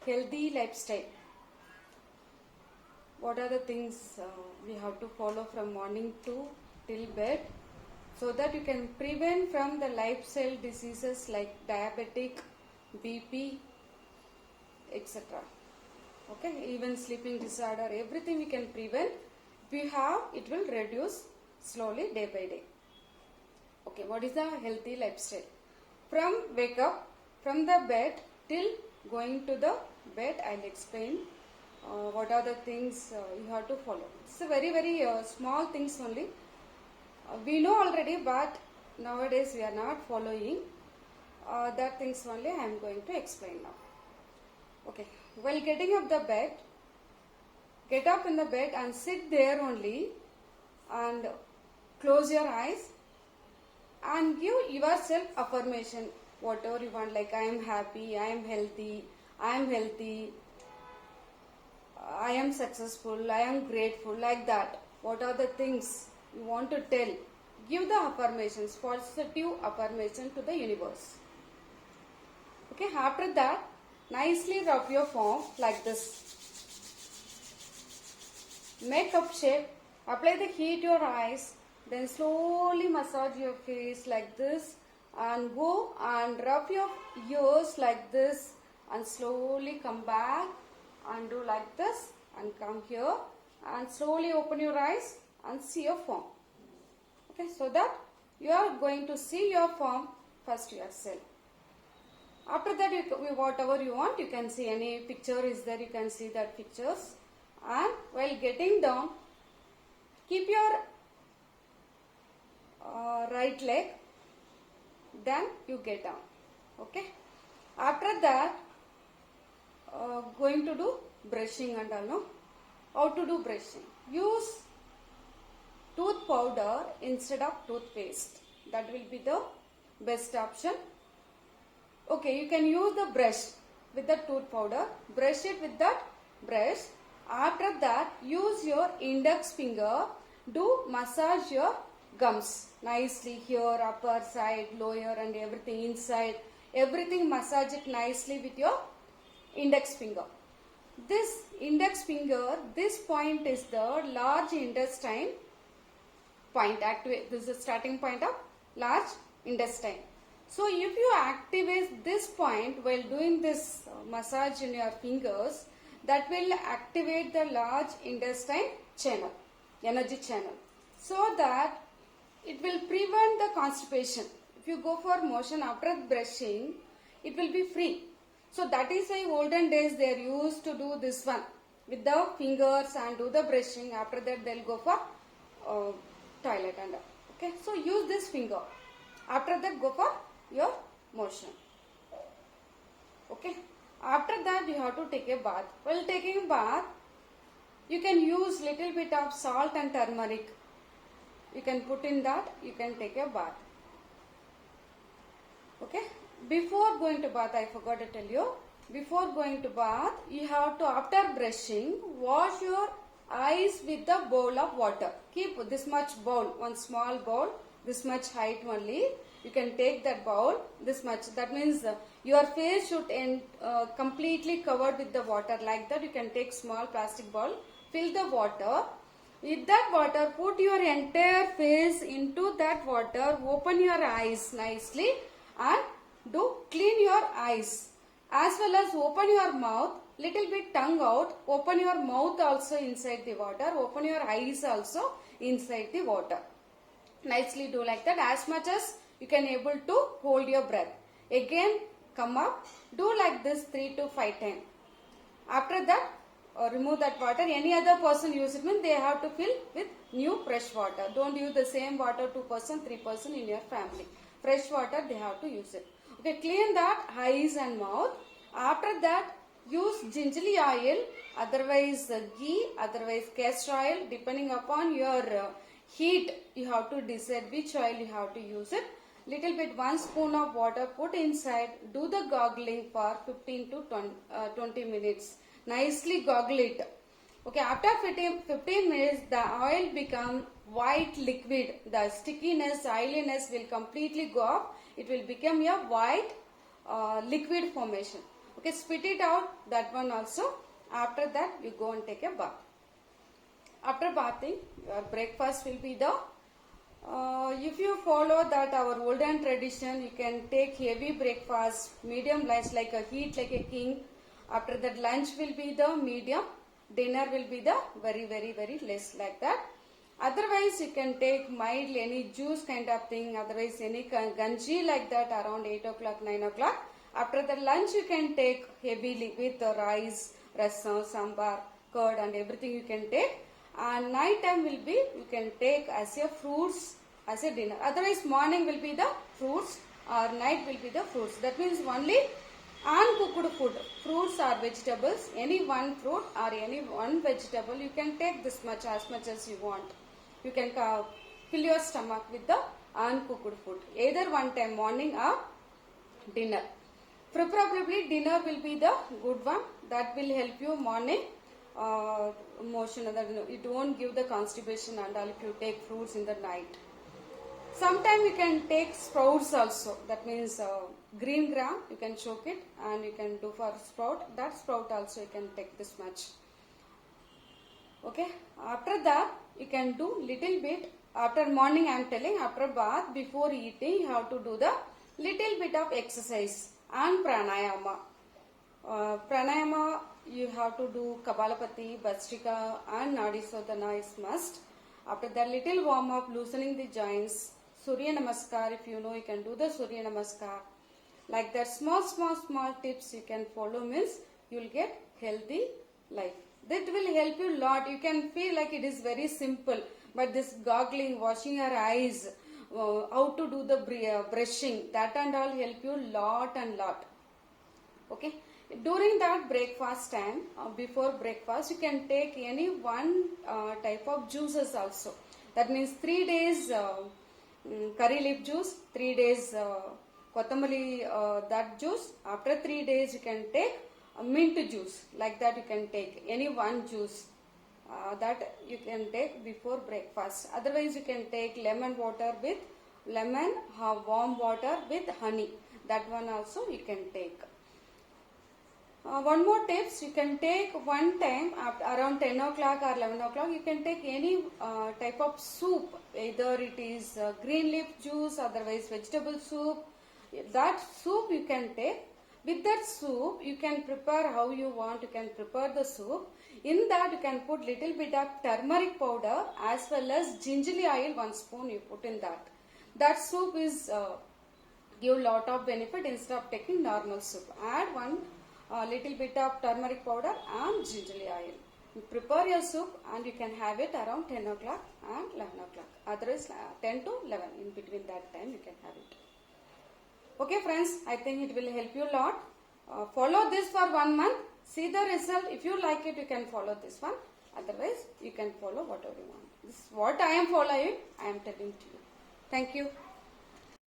Healthy lifestyle. What are the things we have to follow from morning to till bed so that you can prevent from the lifestyle diseases like diabetic, BP, etc. Okay, even sleeping disorder, everything we can prevent. If we have, it will reduce slowly day by day. Okay, what is the healthy lifestyle? From wake up, from the bed till going to the bed, I'll explain what are the things you have to follow. It's a very small things only. We know already, but nowadays we are not following. That things only I am going to explain now. Okay, while getting up the bed, get up in the bed and sit there only and close your eyes and give yourself affirmation, whatever you want, like I am happy, I am healthy, I am healthy, I am successful, I am grateful, like that. What are the things you want to tell? Give the affirmations, positive affirmation to the universe. Okay, after that, nicely rub your palm like this. Make up shape, apply the heat to your eyes, then slowly massage your face like this and go and rub your ears like this and slowly come back and do like this and come here and slowly open your eyes and see your form. Okay, so that you are going to see your form first yourself. After that, whatever you want, you can see any picture is there, you can see that pictures. And while getting down, keep your right leg, then you get down. Okay. After that, going to do brushing and all. No? How to do brushing? Use tooth powder instead of toothpaste. That will be the best option. Okay, you can use the brush with the tooth powder. Brush it with that brush. After that, use your index finger. Do massage your gums nicely here, upper side, lower and everything inside. Everything massage it nicely with your index finger. This index finger, this point is the large intestine point. Activate. This is the starting point of large intestine. So if you activate this point while doing this massage in your fingers, that will activate the large intestine channel, energy channel, so that it will prevent the constipation. If you go for motion after brushing, it will be free. So that is why olden days they used to do this one with the fingers and do the brushing. After that they will go for toilet and okay. So use this finger. After that go for your motion. Okay. After that you have to take a bath. While taking a bath, you can use little bit of salt and turmeric. You can put in that, you can take a bath. Okay. Before going to bath, I forgot to tell you. Before going to bath, you have to, after brushing, wash your eyes with a bowl of water. Keep this much bowl, one small bowl, this much height only. You can take that bowl, this much. That means your face should end completely covered with the water. Like that, you can take small plastic bowl, fill the water. With that water, put your entire face into that water. Open your eyes nicely and do clean your eyes. As well as open your mouth, little bit tongue out. Open your mouth also inside the water. Open your eyes also inside the water. Nicely do like that as much as you can able to hold your breath. Again come up, do like this 3 to 5 times. After that remove that water. Any other person use it means they have to fill with new fresh water. Don't use the same water 2 person, 3 person in your family. Fresh water they have to use it. Okay, clean that eyes and mouth. After that use gingerly oil, otherwise ghee, otherwise castor oil, depending upon your heat you have to decide which oil you have to use it. Little bit 1 spoon of water put inside. Do the gargling for 15 to 20 minutes. Nicely gargle it. Okay, after 15 minutes the oil become white liquid. The stickiness, oiliness will completely go off. It will become a white liquid formation. Okay, spit it out, that one also. After that, you go and take a bath. After bathing, your breakfast will be the if you follow that our olden tradition, you can take heavy breakfast, medium lunch like a heat like a king. After that, lunch will be the medium, dinner will be the very less like that. Otherwise, you can take mild any juice kind of thing. Otherwise, any ganji like that around 8 o'clock, 9 o'clock. After the lunch, you can take heavily with rice, rasam, sambar, curd and everything you can take. And night time will be you can take as a fruits as a dinner. Otherwise, morning will be the fruits or night will be the fruits. That means only uncooked food, fruits or vegetables, any one fruit or any one vegetable, you can take this much as you want. You can fill your stomach with the uncooked food, either one time morning or dinner. Preferably dinner will be the good one, that will help you morning motion, that it won't give the constipation and all if you take fruits in the night. Sometimes you can take sprouts also, that means green gram you can choke it and you can do for sprout, that sprout also you can take this much. Okay, after that you can do little bit, after morning I am telling, after bath before eating you have to do the little bit of exercise and pranayama. Pranayama you have to do Kapalabhati, Bhastrika and Nadi Sodhana is must. After that little warm up, loosening the joints, Surya Namaskar, if you know you can do the Surya Namaskar. Like that small tips you can follow means you will get healthy life. That will help you lot. You can feel like it is very simple, but this goggling, washing your eyes, how to do the brushing, that and all help you lot and lot. Okay. During that breakfast time, before breakfast, you can take any one type of juices also. That means 3 days curry leaf juice, 3 days kotamali that juice. After 3 days, you can take mint juice. Like that, you can take any one juice that you can take before breakfast. Otherwise, you can take lemon water with lemon, warm water with honey. That one also you can take. One more tips, you can take one time around 10 o'clock or 11 o'clock, you can take any type of soup, either it is green leaf juice, otherwise vegetable soup. That soup you can take. With that soup, you can prepare how you want, you can prepare the soup. In that, you can put little bit of turmeric powder as well as gingerly oil, 1 spoon you put in that. That soup is give lot of benefit instead of taking normal soup. Add one little bit of turmeric powder and gingerly oil. You prepare your soup and you can have it around 10 o'clock and 11 o'clock. Otherwise 10 to 11, in between that time you can have it. Okay friends, I think it will help you a lot. Follow this for 1 month. See the result. If you like it, you can follow this one. Otherwise, you can follow whatever you want. This is what I am following. I am telling to you. Thank you.